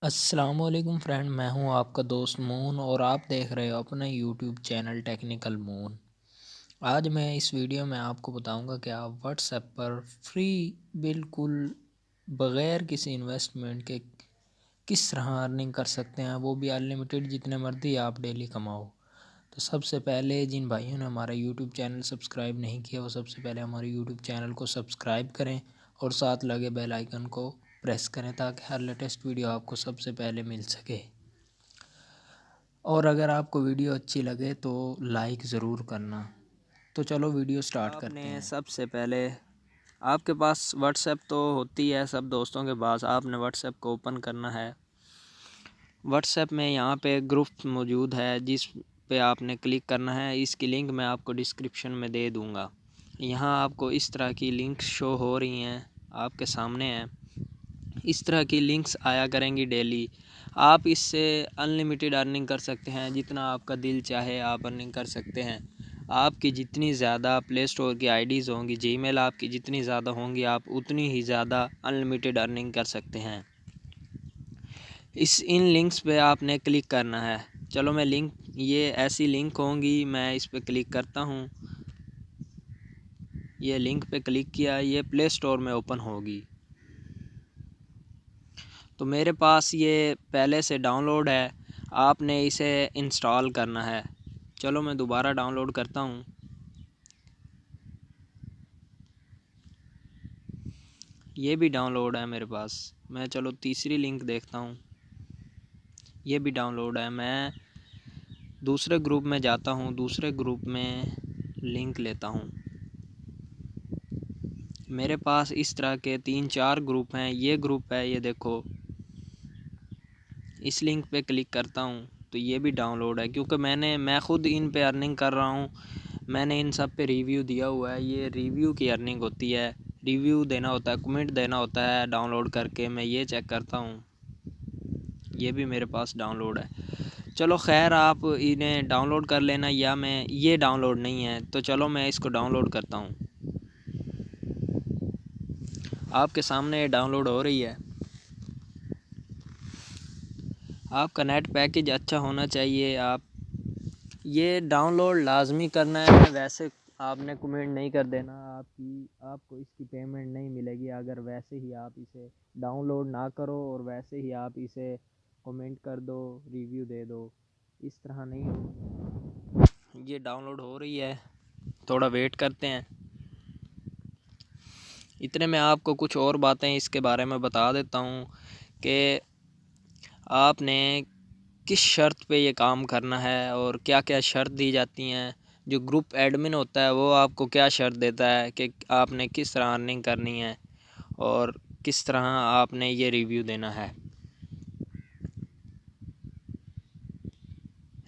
अस्सलामुअलैकुम फ्रेंड, मैं हूं आपका दोस्त मून और आप देख रहे हो अपना यूट्यूब चैनल टेक्निकल मून। आज मैं इस वीडियो में आपको बताऊंगा कि आप व्हाट्सएप पर फ्री बिल्कुल बग़ैर किसी इन्वेस्टमेंट के किस तरह अर्निंग कर सकते हैं, वो भी अनलिमिटेड, जितने मर्जी आप डेली कमाओ। तो सबसे पहले जिन भाइयों ने हमारा यूट्यूब चैनल सब्सक्राइब नहीं किया वो सबसे पहले हमारे यूट्यूब चैनल को सब्सक्राइब करें और साथ लगे बेल आइकन को प्रेस करें ताकि हर लेटेस्ट वीडियो आपको सबसे पहले मिल सके। और अगर आपको वीडियो अच्छी लगे तो लाइक ज़रूर करना। तो चलो वीडियो स्टार्ट करते हैं। सबसे पहले आपके पास व्हाट्सएप तो होती है सब दोस्तों के पास, आपने व्हाट्सएप को ओपन करना है। व्हाट्सएप में यहाँ पे ग्रुप मौजूद है जिस पे आपने क्लिक करना है। इसकी लिंक मैं आपको डिस्क्रिप्शन में दे दूँगा। यहाँ आपको इस तरह की लिंक्स शो हो रही हैं, आपके सामने हैं। इस तरह की लिंक्स आया करेंगी डेली। आप इससे अनलिमिटेड अर्निंग कर सकते हैं, जितना आपका दिल चाहे आप अर्निंग कर सकते हैं। आपकी जितनी ज़्यादा प्ले स्टोर की आईडीज़ होंगी, जीमेल आपकी जितनी ज़्यादा होंगी, आप उतनी ही ज़्यादा अनलिमिटेड अर्निंग कर सकते हैं। इन लिंक्स पे आपने क्लिक करना है। चलो मैं ये ऐसी लिंक होंगी, मैं इस पे क्लिक करता हूँ। ये लिंक पे क्लिक किया, ये प्ले स्टोर में ओपन होगी। तो मेरे पास ये पहले से डाउनलोड है, आपने इसे इंस्टॉल करना है। चलो मैं दोबारा डाउनलोड करता हूँ। ये भी डाउनलोड है मेरे पास। मैं चलो तीसरी लिंक देखता हूँ। ये भी डाउनलोड है। मैं दूसरे ग्रुप में जाता हूँ, दूसरे ग्रुप में लिंक लेता हूँ। मेरे पास इस तरह के 3-4 ग्रुप हैं। ये ग्रुप है, ये देखो। इस लिंक पे क्लिक करता हूँ तो ये भी डाउनलोड है, क्योंकि मैं ख़ुद इन पे अर्निंग कर रहा हूँ। मैंने इन सब पे रिव्यू दिया हुआ है। ये रिव्यू की अर्निंग होती है, रिव्यू देना होता है, कमेंट देना होता है। डाउनलोड करके मैं ये चेक करता हूँ। ये भी मेरे पास डाउनलोड है। चलो खैर, आप इन्हें डाउनलोड कर लेना, या मैं ये डाउनलोड नहीं है तो चलो मैं इसको डाउनलोड करता हूँ। आपके सामने डाउनलोड हो रही है। आपका नेट पैकेज अच्छा होना चाहिए। आप ये डाउनलोड लाजमी करना है, वैसे आपने कमेंट नहीं कर देना। आपको इसकी पेमेंट नहीं मिलेगी अगर वैसे ही आप इसे डाउनलोड ना करो और वैसे ही आप इसे कमेंट कर दो, रिव्यू दे दो। इस तरह नहीं हो। ये डाउनलोड हो रही है, थोड़ा वेट करते हैं। इतने में आपको कुछ और बातें इसके बारे में बता देता हूँ कि आपने किस शर्त पे ये काम करना है और क्या क्या शर्त दी जाती हैं। जो ग्रुप एडमिन होता है वो आपको क्या शर्त देता है कि आपने किस तरह अर्निंग करनी है और किस तरह आपने ये रिव्यू देना है।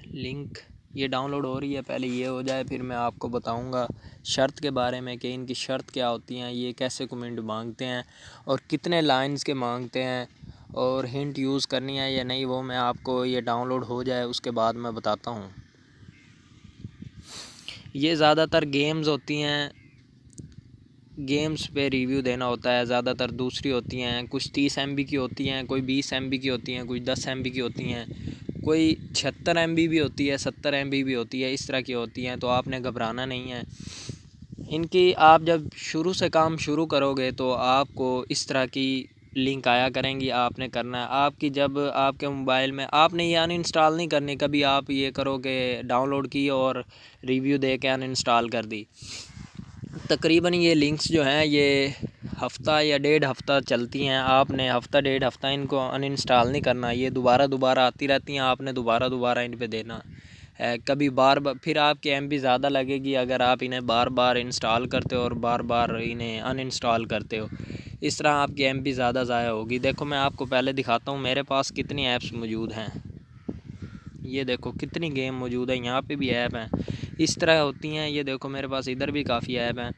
लिंक ये डाउनलोड हो रही है, पहले ये हो जाए फिर मैं आपको बताऊंगा शर्त के बारे में कि इनकी शर्त क्या होती हैं, ये कैसे कमेंट मांगते हैं और कितने लाइंस के मांगते हैं और हिंट यूज़ करनी है या नहीं, वो मैं आपको ये डाउनलोड हो जाए उसके बाद मैं बताता हूँ। ये ज़्यादातर गेम्स होती हैं, गेम्स पे रिव्यू देना होता है। ज़्यादातर दूसरी होती हैं, कुछ 30 MB की होती हैं, कोई 20 MB की होती हैं, कुछ 10 MB की होती हैं, कोई 76 MB भी होती है, 70 MB भी होती है। इस तरह की होती हैं, तो आपने घबराना नहीं है इनकी। आप जब शुरू से काम शुरू करोगे तो आपको इस तरह की लिंक आया करेंगी, आपने करना है। आपकी जब आपके मोबाइल में आपने ये अनइंस्टॉल नहीं करनी। कभी आप ये करोगे डाउनलोड की और रिव्यू दे के अनइंस्टॉल कर दी। तकरीबन ये लिंक्स जो हैं ये हफ़्ता या 1.5 हफ़्ता चलती हैं। आपने हफ़्ता 1.5 हफ़्ता इनको अनइंस्टॉल नहीं करना। ये दोबारा आती रहती हैं, आपने दोबारा इन पे देना है। कभी बार फिर आपकी MB ज़्यादा लगेगी अगर आप इन्हें बार बार इंस्टॉल करते हो और बार बार इन्हें अनइंस्टॉल करते हो। इस तरह आपकी MB ज़्यादा ज़ाया होगी। देखो मैं आपको पहले दिखाता हूँ मेरे पास कितनी ऐप्स मौजूद हैं। ये देखो कितनी गेम मौजूद है, यहाँ पे भी ऐप हैं। इस तरह होती हैं। ये देखो मेरे पास इधर भी काफ़ी ऐप हैं।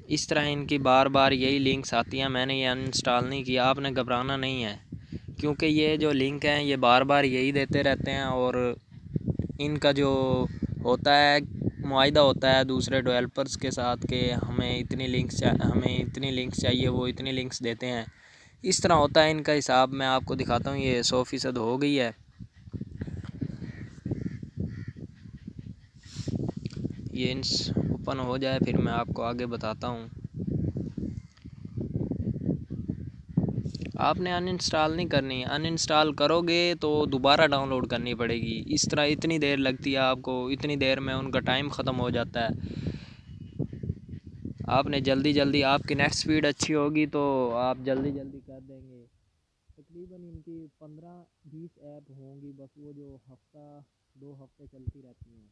इस तरह इनकी बार बार यही लिंक्स आती हैं। मैंने ये अनइंस्टॉल नहीं किया, आपने घबराना नहीं है, क्योंकि ये जो लिंक हैं ये बार बार यही देते रहते हैं और इनका जो होता है मुआहिदा होता है दूसरे डेवलपर्स के साथ कि हमें इतनी लिंक्स चाहिए, वो इतनी लिंक्स देते हैं। इस तरह होता है इनका हिसाब। मैं आपको दिखाता हूँ, ये 100% हो गई है। ये ओपन हो जाए फिर मैं आपको आगे बताता हूँ। आपने अनइंस्टॉल नहीं करनी, अनइंस्टॉल करोगे तो दोबारा डाउनलोड करनी पड़ेगी। इस तरह इतनी देर लगती है आपको, इतनी देर में उनका टाइम ख़त्म हो जाता है। आपने जल्दी जल्दी, आपकी नेट स्पीड अच्छी होगी तो आप जल्दी जल्दी कर देंगे। तकरीबन इनकी 15-20 ऐप होंगी बस, वो जो हफ्ता 2 हफ्ते चलती रहती हैं।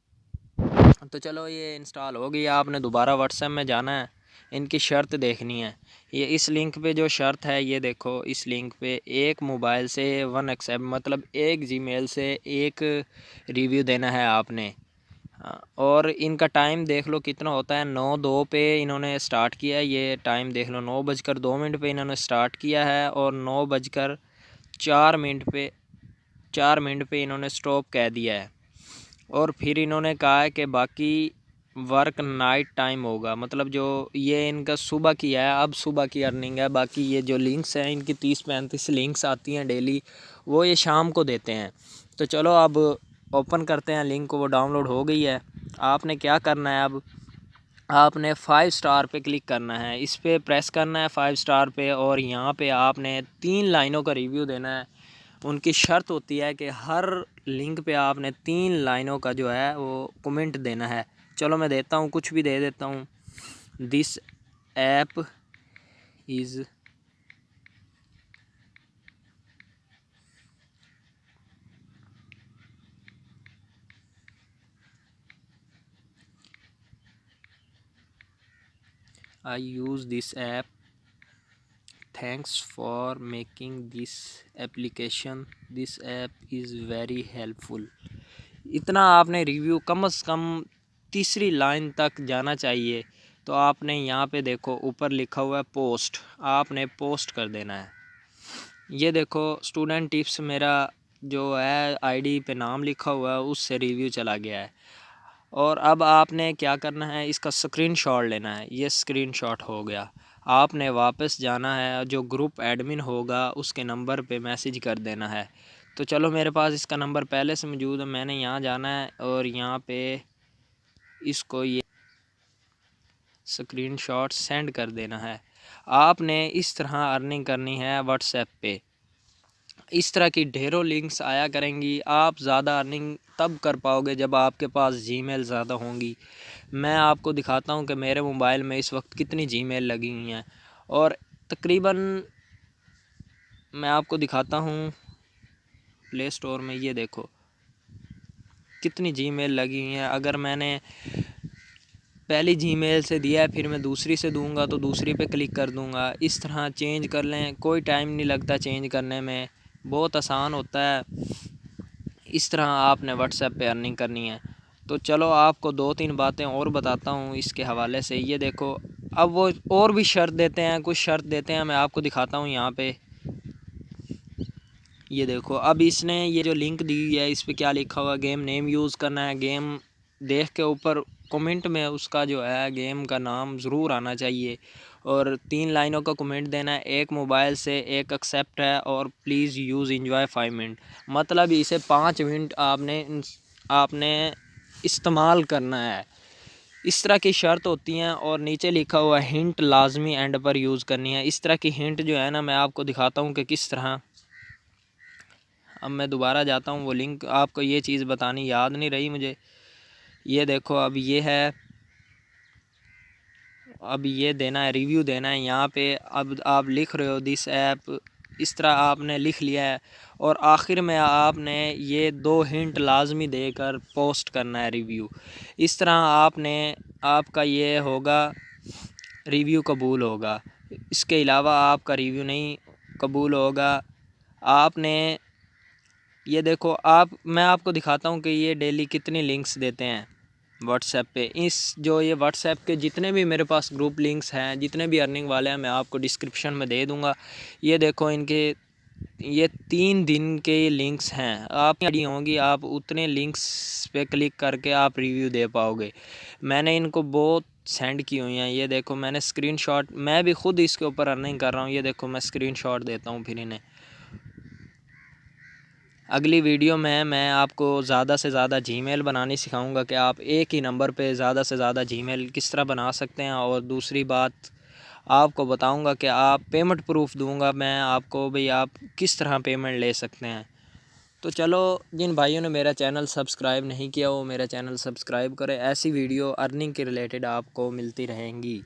तो चलो ये इंस्टॉल हो गई। आपने दोबारा व्हाट्सएप में जाना है, इनकी शर्त देखनी है। ये इस लिंक पे जो शर्त है ये देखो, इस लिंक पे एक मोबाइल से 1 एक्सेप्ट, मतलब एक जीमेल से एक रिव्यू देना है आपने। और इनका टाइम देख लो कितना होता है, 9:02 पे इन्होंने स्टार्ट किया है। ये टाइम देख लो, 9:02 पे इन्होंने स्टार्ट किया है और 9:04 पे इन्होंने स्टॉप कह दिया है। और फिर इन्होंने कहा है कि बाकी वर्क नाइट टाइम होगा, मतलब जो ये इनका सुबह किया है, अब सुबह की अर्निंग है। बाकी ये जो लिंक्स हैं इनकी 30-35 लिंक्स आती हैं डेली, वो ये शाम को देते हैं। तो चलो अब ओपन करते हैं लिंक को। वो डाउनलोड हो गई है। आपने क्या करना है, अब आपने 5 स्टार पे क्लिक करना है, इस पर प्रेस करना है 5 स्टार पे, और यहाँ पे आपने 3 लाइनों का रिव्यू देना है। उनकी शर्त होती है कि हर लिंक पे आपने 3 लाइनों का जो है वो कमेंट देना है। चलो मैं देता हूँ, कुछ भी दे देता हूँ। This app is I use this app, thanks for making this application, this app is very helpful. इतना आपने रिव्यू कम से कम तीसरी लाइन तक जाना चाहिए। तो आपने यहाँ पे देखो ऊपर लिखा हुआ है पोस्ट, आपने पोस्ट कर देना है। ये देखो स्टूडेंट टिप्स मेरा जो है आईडी पे नाम लिखा हुआ है, उससे रिव्यू चला गया है। और अब आपने क्या करना है, इसका स्क्रीनशॉट लेना है। ये स्क्रीनशॉट हो गया। आपने वापस जाना है, जो ग्रुप एडमिन होगा उसके नंबर पे मैसेज कर देना है। तो चलो मेरे पास इसका नंबर पहले से मौजूद है, मैंने यहाँ जाना है और यहाँ पे इसको ये स्क्रीनशॉट सेंड कर देना है। आपने इस तरह अर्निंग करनी है व्हाट्सएप पे। इस तरह की ढेरों लिंक्स आया करेंगी। आप ज़्यादा अर्निंग तब कर पाओगे जब आपके पास जीमेल ज़्यादा होंगी। मैं आपको दिखाता हूँ कि मेरे मोबाइल में इस वक्त कितनी जीमेल लगी हुई हैं। और तकरीबन मैं आपको दिखाता हूँ प्ले स्टोर में, ये देखो कितनी जीमेल लगी हुई हैं। अगर मैंने पहली जीमेल से दिया है फिर मैं दूसरी से दूंगा तो दूसरी पे क्लिक कर दूंगा। इस तरह चेंज कर लें, कोई टाइम नहीं लगता चेंज करने में, बहुत आसान होता है। इस तरह आपने व्हाट्सएप पे अर्निंग करनी है। तो चलो आपको 2-3 बातें और बताता हूँ इसके हवाले से। ये देखो अब वो और भी शर्त देते हैं, कुछ शर्त देते हैं, मैं आपको दिखाता हूँ यहाँ पे। ये देखो अब इसने ये जो लिंक दी हुई है इस पर क्या लिखा हुआ, गेम नेम यूज़ करना है। गेम देख के ऊपर कमेंट में उसका जो है गेम का नाम ज़रूर आना चाहिए। और 3 लाइनों का कमेंट देना है, एक मोबाइल से एक एक्सेप्ट है, और प्लीज़ यूज़ इंजॉय 5 मिनट, मतलब इसे 5 मिनट आपने इस्तेमाल करना है। इस तरह की शर्त होती हैं। और नीचे लिखा हुआ हिंट लाजमी एंड पर यूज़ करनी है। इस तरह की हिंट जो है ना, मैं आपको दिखाता हूँ कि किस तरह। अब मैं दोबारा जाता हूँ, वो लिंक आपको ये चीज़ बतानी याद नहीं रही मुझे। ये देखो अब ये है, अब ये देना है, रिव्यू देना है यहाँ पे। अब आप लिख रहे हो दिस ऐप, इस तरह आपने लिख लिया है। और आखिर में आपने ये 2 हिंट लाजमी देकर पोस्ट करना है रिव्यू। इस तरह आपने, आपका ये होगा रिव्यू कबूल होगा। इसके अलावा आपका रिव्यू नहीं कबूल होगा। आपने ये देखो मैं आपको दिखाता हूँ कि ये डेली कितनी लिंक्स देते हैं व्हाट्सएप पे। इस जो ये व्हाट्सएप के जितने भी मेरे पास ग्रुप लिंक्स हैं, जितने भी अर्निंग वाले हैं, मैं आपको डिस्क्रिप्शन में दे दूँगा। ये देखो इनके ये 3 दिन के लिंक्स हैं, आप आईडी होंगी आप उतने लिंक्स पे क्लिक करके आप रिव्यू दे पाओगे। मैंने इनको बहुत सेंड की हुई हैं, ये देखो मैंने स्क्रीनशॉट, मैं भी खुद इसके ऊपर अर्निंग कर रहा हूँ। ये देखो मैं स्क्रीनशॉट देता हूँ फिर इन्हें। अगली वीडियो में मैं आपको ज़्यादा से ज़्यादा जीमेल बनानी सिखाऊंगा कि आप एक ही नंबर पे ज़्यादा से ज़्यादा जीमेल किस तरह बना सकते हैं। और दूसरी बात आपको बताऊंगा कि आप पेमेंट प्रूफ दूंगा मैं आपको, भाई आप किस तरह पेमेंट ले सकते हैं। तो चलो, जिन भाइयों ने मेरा चैनल सब्सक्राइब नहीं किया वो मेरा चैनल सब्सक्राइब करें। ऐसी वीडियो अर्निंग के रिलेटेड आपको मिलती रहेंगी।